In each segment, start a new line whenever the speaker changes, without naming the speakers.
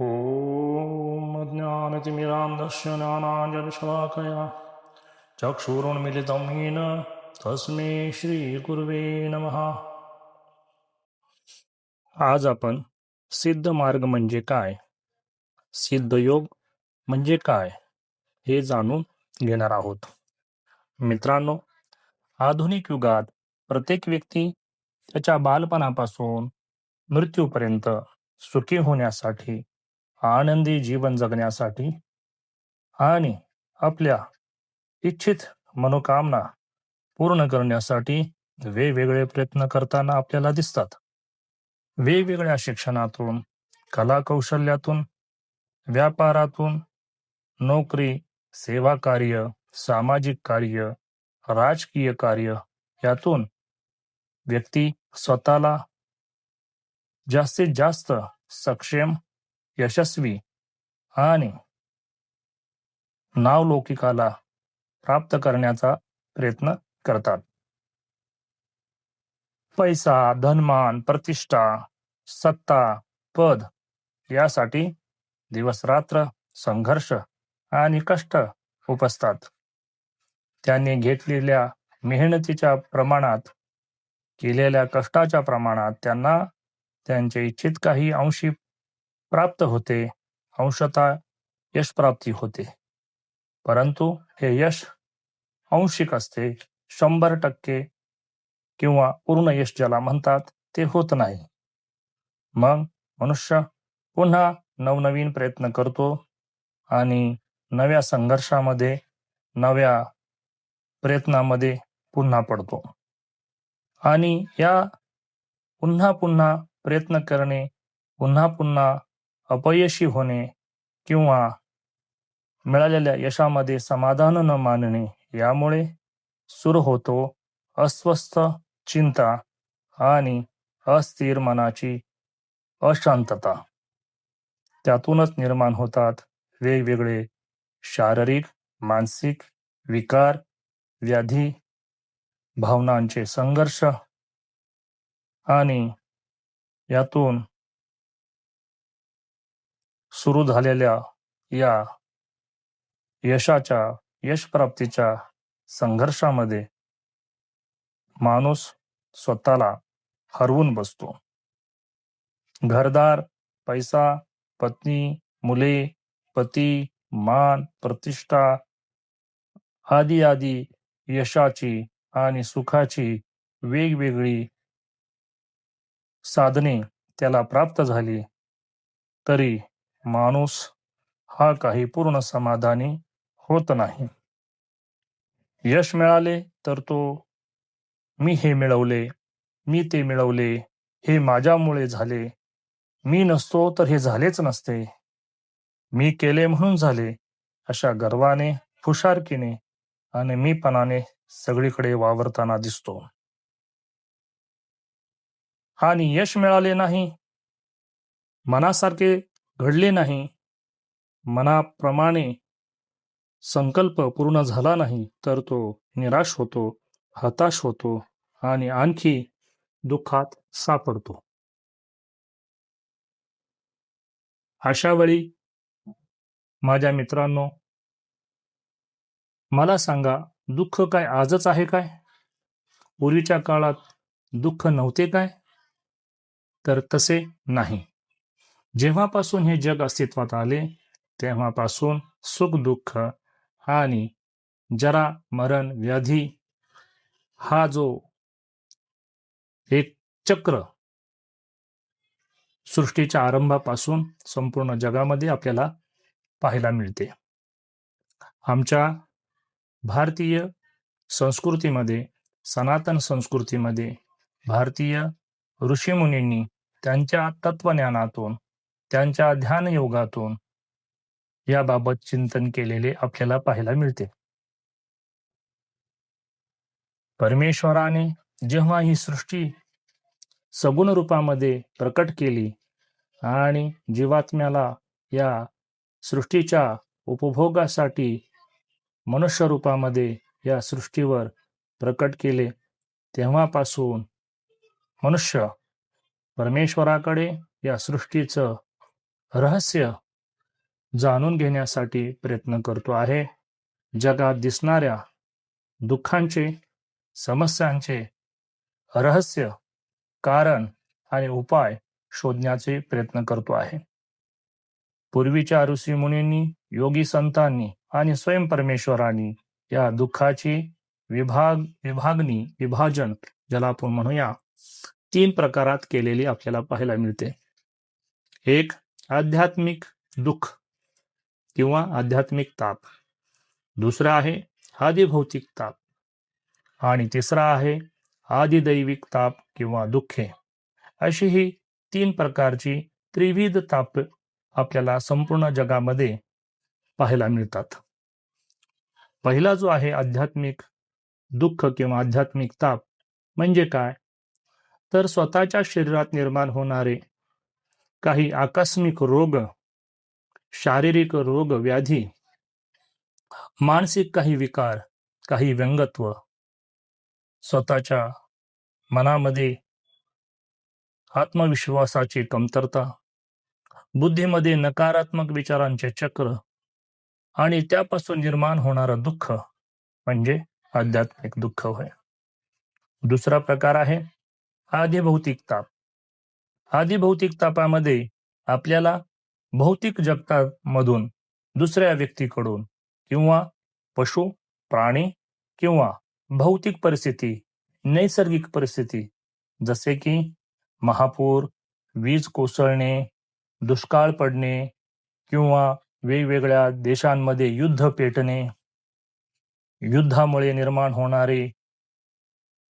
ॐ ज्ञानतिमिरान्धस्य ज्ञानाञ्जनशलाकया चक्षुरुन्मिलितं येन तस्मै श्रीगुरुवे नमः. आज आपण सिद्ध मार्ग म्हणजे काय, सिद्ध योग म्हणजे काय हे जाणून घेणार आहोत. मित्रांनो, आधुनिक युगात प्रत्येक व्यक्ती त्याच्या बालपणापासून मृत्यूपर्यंत सुखी होण्यासाठी, आनंदी जीवन जगण्यासाठी आणि आपल्या इच्छित मनोकामना पूर्ण करण्यासाठी वेगवेगळे प्रयत्न करताना आपल्याला दिसतात. वेगवेगळ्या शिक्षणातून, कला कौशल्यातून, व्यापारातून, नोकरी, सेवा कार्य, सामाजिक कार्य, राजकीय कार्य यातून व्यक्ती स्वतःला जास्तीत जास्त सक्षम, यशस्वी आणि नावलौकिकाला प्राप्त करण्याचा प्रयत्न करतात. पैसा, धनमान, प्रतिष्ठा, सत्ता, पद यासाठी दिवसरात्र संघर्ष आणि कष्ट उपसतात. त्यांनी घेतलेल्या मेहनतीच्या प्रमाणात, केलेल्या कष्टाच्या प्रमाणात त्यांना त्यांचे इच्छित काही अंशी प्राप्त होते, अंशतः यश प्राप्ती होते. परंतु हे यश अंशिक असते. 100% किंवा पूर्ण यश ज्याला म्हणतात ते होत नाही. मग मनुष्य पुन्हा नवनवीन प्रयत्न करतो आणि नव्या संघर्षामध्ये, नव्या प्रयत्नामध्ये पुन्हा पडतो. आणि या पुन्हा पुन्हा प्रयत्न करणे, पुन्हा पुन्हा अपयशी होणे किंवा मिळालेल्या यशामध्ये समाधान न मानणे यामुळे सुरू होतो अस्वस्थ चिंता आणि अस्थिर मनाची अशांतता. त्यातूनच निर्माण होतात वेगवेगळे शारीरिक, मानसिक विकार, व्याधी, भावनांचे संघर्ष आणि यातून सुरू झालेल्या या यशप्राप्तीच्या संघर्षामध्ये माणूस स्वतःला हरवून बसतो. घरदार, पैसा, पत्नी, मुले, पती, मान, प्रतिष्ठा आदी आदी यशाची आणि सुखाची वेगवेगळी साधने त्याला प्राप्त झाली, तरी माणूस हा काही पूर्ण समाधानी होत नाही. यश मिळाले तर तो मी हे मिळवले, मी ते मिळवले, हे माझ्यामुळे झाले, मी नसतो तर हे झालेच नसते, मी केले म्हणून झाले, अशा गर्वाने, फुशारकीने आणि मीपणाने सगळीकडे वावरताना दिसतो. आणि यश मिळाले नाही, मनासारखे घडले नाही, मनाप्रमाणे संकल्प पूर्ण झाला नाही, तर तो निराश होतो, हताश होतो आणि आणखी दुःखात सापडतो. अशा वेळी माझ्या मित्रांनो, मला सांगा, दुःख काय आजच आहे काय? पूर्वीच्या काळात दुःख नव्हते काय? तर तसे नाही. जेव्हापासून हे जग अस्तित्वात आले तेव्हापासून सुख दुःख आणि जरा मरण व्याधी हा जो एक चक्र सृष्टीच्या आरंभापासून संपूर्ण जगामध्ये आपल्याला पाहायला मिळते. आमच्या भारतीय संस्कृतीमध्ये, सनातन संस्कृतीमध्ये भारतीय ऋषीमुनींनी त्यांच्या तत्वज्ञानातून, त्यांच्या ध्यानयोगातून याबाबत चिंतन केलेले आपल्याला पाहायला मिळते. परमेश्वराने जेव्हा ही सृष्टी सगुण रूपामध्ये प्रकट केली आणि जीवात्म्याला या सृष्टीच्या उपभोगासाठी मनुष्य रूपामध्ये या सृष्टीवर प्रकट केले, तेव्हापासून मनुष्य परमेश्वराकडे या सृष्टीचं रहस्य जाणून घेण्यासाठी प्रयत्न करतो आहे. जगात दिसणाऱ्या दुःखांचे, समस्यांचे रहस्य, कारण आणि उपाय शोधण्याचे प्रयत्न करतो आहे. पूर्वीच्या ऋषीमुनींनी, योगी संतांनी आणि स्वयं परमेश्वरांनी या दुःखाची विभाजन ज्याला आपण म्हणूया 3 प्रकारात केलेली आपल्याला पाहायला मिळते. एक आध्यात्मिक दुःख किंवा आध्यात्मिक ताप, दुसरा आहे आदिभौतिक ताप आणि तिसरा आहे आदिदैविक ताप किंवा दुःखे. अशी ही 3 प्रकारची त्रिविध ताप आपल्याला संपूर्ण जगामध्ये पाहायला मिळतात. पहिला जो आहे आध्यात्मिक दुःख किंवा आध्यात्मिक ताप म्हणजे काय, तर स्वतःच्या शरीरात निर्माण होणारे काही आकस्मिक रोग, शारीरिक रोग व्याधी, मानसिक काही विकार, काही व्यंगत्व, स्वतःच्या मनामध्ये आत्मविश्वासाची कमतरता, बुद्धीमध्ये नकारात्मक विचारांचे चक्र आणि त्यापासून निर्माण होणारं दुःख म्हणजे आध्यात्मिक दुःख होय. दुसरा प्रकार आहे आदिभौतिक ताप. आदिभौतिक तापामध्ये आपल्याला भौतिक जगतामधून दुसऱ्या व्यक्तीकडून किंवा पशु, प्राणी किंवा भौतिक परिस्थिती, नैसर्गिक परिस्थिती जसे की महापूर, वीज कोसळणे, दुष्काळ पडणे किंवा वेगवेगळ्या देशांमध्ये युद्ध पेटणे, युद्धामुळे निर्माण होणारी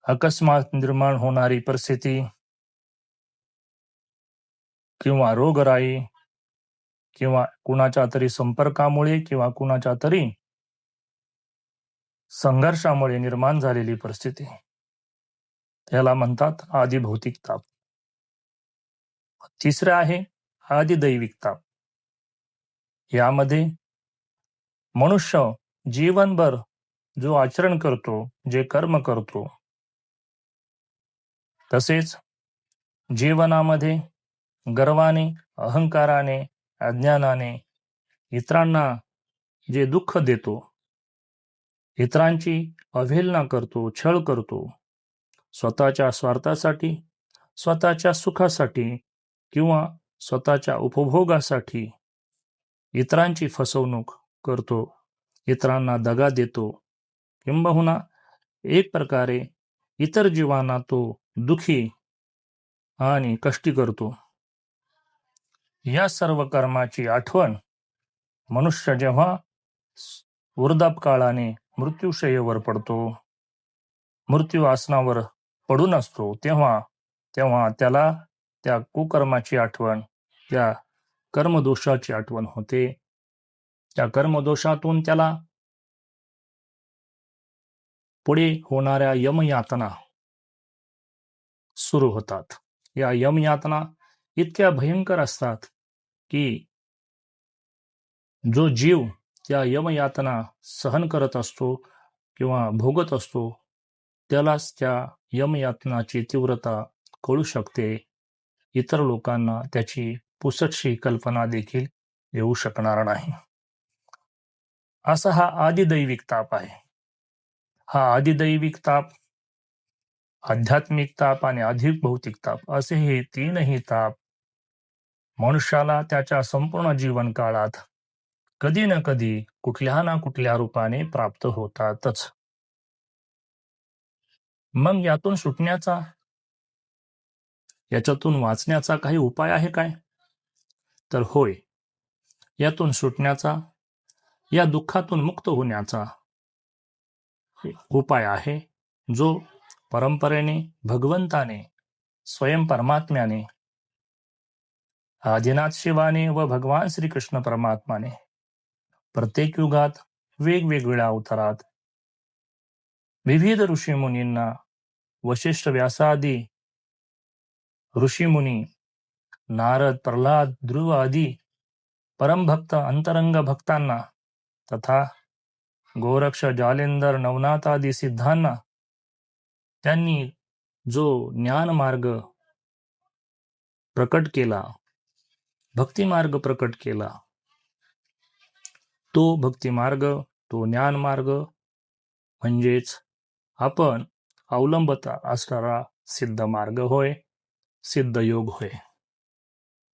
अकस्मात निर्माण होणारी परिस्थिती किंवा रोगराई किंवा कुणाच्या तरी संपर्कामुळे किंवा कुणाच्या तरी संघर्षामुळे निर्माण झालेली परिस्थिती, त्याला म्हणतात आदिभौतिक ताप. तिसरे आहे आदिदैविक ताप. यामध्ये मनुष्य जीवनभर जो आचरण करतो, जे कर्म करतो, तसेच जीवनामध्ये गर्वाने, अहंकाराने, अज्ञानाने इतरांना जे दुःख देतो, इतरांची अवहेलना करतो, छळ करतो, स्वतःच्या स्वार्थासाठी, स्वतःच्या सुखासाठी किंवा स्वतःच्या उपभोगासाठी इतरांची फसवणूक करतो, इतरांना दगा देतो, किंबहुना एक प्रकारे इतर जीवांना तो दुखी आणि कष्टी करतो. या सर्व कर्माची आठवण मनुष्य जेव्हा वृद्धापकाळाने मृत्यूशय्येवर पडतो, मृत्यू आसनावर पडून असतो, तेव्हा त्याला त्या कुकर्माची आठवण, त्या कर्मदोषाची आठवण होते. त्या कर्मदोषातून त्याला पुढे होणाऱ्या यमयातना सुरू होतात. या यमयातना इतक्या भयंकर असतात की जो जीव त्या यमयातना सहन करत असतो किंवा भोगत असतो, त्यालाच त्या यमयातनाची तीव्रता कळू शकते. इतर लोकांना त्याची पुसटशी कल्पना देखील येऊ शकणार नाही. असा हा आदिदैविक ताप आहे. हा आदिदैविक ताप, आध्यात्मिक ताप आणि आदिभौतिक ताप असे हे 3ही ताप मनुष्याला त्याच्या संपूर्ण जीवन काळात कधी ना कधी कुठल्या ना कुठल्या रूपाने प्राप्त होतातच. मग यातून सुटण्याचा, याच्यातून वाचण्याचा काही उपाय आहे काय? तर होय, यातून सुटण्याचा, या दुःखातून मुक्त होण्याचा उपाय आहे, जो परंपरेने, भगवंताने, स्वयं परमात्म्याने, आदिनाथ शिवाने व भगवान श्रीकृष्ण परमात्माने प्रत्येक युगात वेगवेगळ्या अवतारात विविध ऋषीमुनींना, वशिष्ठ व्यासादी ऋषीमुनी, नारद, प्रल्हाद, ध्रुव आदी परमभक्त अंतरंग भक्तांना तथा गोरक्ष, जालेंदर, नवनाथ आदी सिद्धांना त्यांनी जो ज्ञान मार्ग प्रकट केला, भक्तिमार्ग प्रकट केला. तो भक्तिमार्ग, तो ज्ञानमार्ग म्हणजेच आपण अवलंबता असणारा सिद्ध मार्ग होय, सिद्ध योग होय.